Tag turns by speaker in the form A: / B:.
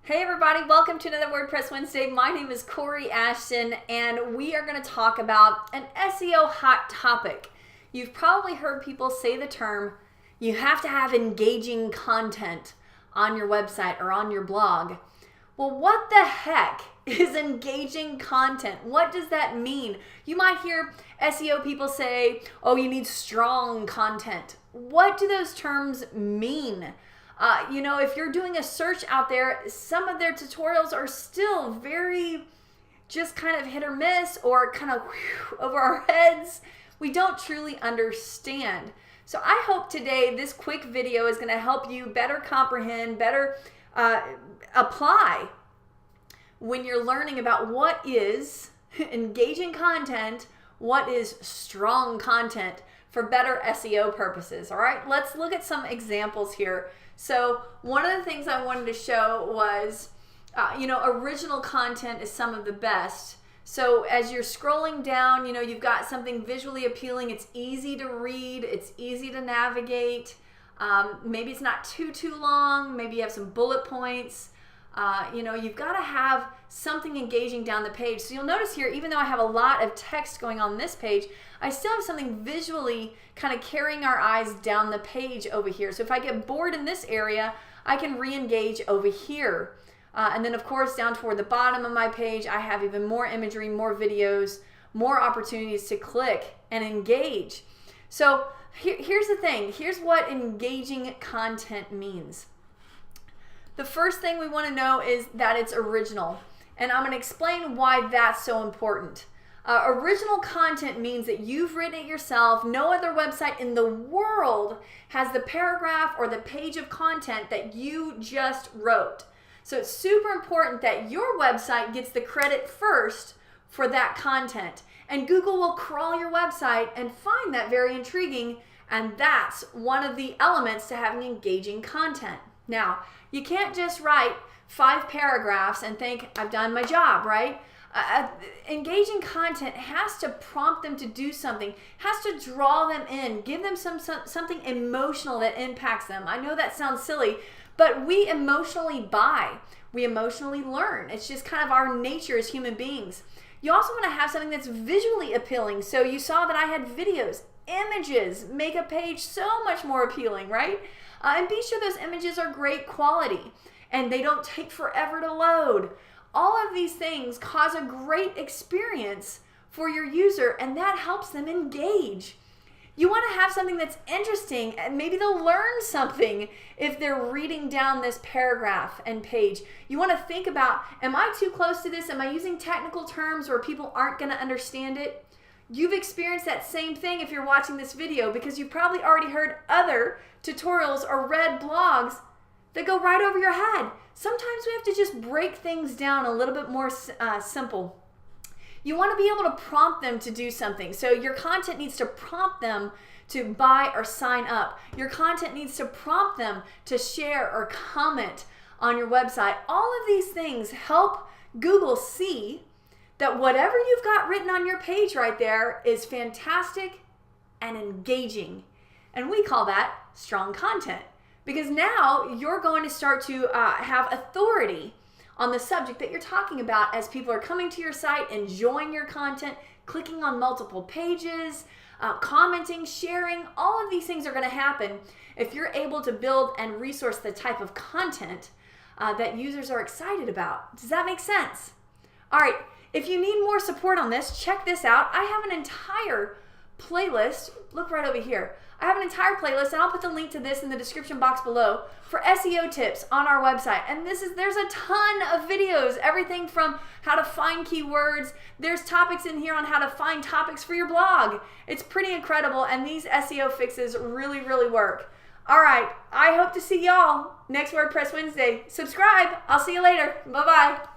A: Hey everybody, welcome to another WordPress Wednesday. My name is Kori Ashton and we are going to talk about an SEO hot topic. You've probably heard people say the term, you have to have engaging content on your website or on your blog. Well, what the heck is engaging content? What does that mean? You might hear SEO people say, oh, you need strong content. What do those terms mean? If you're doing a search out there, some of their tutorials are still very just kind of hit or miss or kind of over our heads. We don't truly understand. So I hope today this quick video is going to help you better comprehend, better apply when you're learning about what is engaging content, what is strong content for better SEO purposes. All right, let's look at some examples here. So one of the things I wanted to show was, original content is some of the best. So as you're scrolling down, you've got something visually appealing. It's easy to read. It's easy to navigate. Maybe it's not too long. Maybe you have some bullet points. You've got to have something engaging down the page. So you'll notice here, even though I have a lot of text going on this page, I still have something visually kind of carrying our eyes down the page over here. So if I get bored in this area, I can re-engage over here. And then of course, down toward the bottom of my page, I have even more imagery, more videos, more opportunities to click and engage. So here's the thing. Here's what engaging content means. The first thing we want to know is that it's original. And I'm going to explain why that's so important. Original content means that you've written it yourself. No other website in the world has the paragraph or the page of content that you just wrote. So it's super important that your website gets the credit first for that content. And Google will crawl your website and find that very intriguing. And that's one of the elements to having engaging content. Now, you can't just write 5 paragraphs and think, I've done my job, right? Engaging content has to prompt them to do something, has to draw them in, give them something emotional that impacts them. I know that sounds silly, but we emotionally buy. We emotionally learn. It's just kind of our nature as human beings. You also want to have something that's visually appealing. So you saw that I had videos, images, make a page so much more appealing, right? And be sure those images are great quality and they don't take forever to load. All of these things cause a great experience for your user and that helps them engage. You want to have something that's interesting and maybe they'll learn something if they're reading down this paragraph and page. You want to think about, am I too close to this? Am I using technical terms where people aren't going to understand it? You've experienced that same thing if you're watching this video because you've probably already heard other tutorials or read blogs that go right over your head. Sometimes we have to just break things down a little bit more simple. You want to be able to prompt them to do something. So your content needs to prompt them to buy or sign up. Your content needs to prompt them to share or comment on your website. All of these things help Google see that whatever you've got written on your page right there is fantastic and engaging. And we call that strong content because now you're going to start to have authority on the subject that you're talking about as people are coming to your site, enjoying your content, clicking on multiple pages, commenting, sharing. All of these things are going to happen if you're able to build and resource the type of content that users are excited about. Does that make sense? All right. If you need more support on this, check this out. I have an entire playlist. Look right over here. I have an entire playlist, and I'll put the link to this in the description box below for SEO tips on our website. And there's a ton of videos, everything from how to find keywords. There's topics in here on how to find topics for your blog. It's pretty incredible, and these SEO fixes really, really work. All right, I hope to see y'all next WordPress Wednesday. Subscribe. I'll see you later. Bye-bye.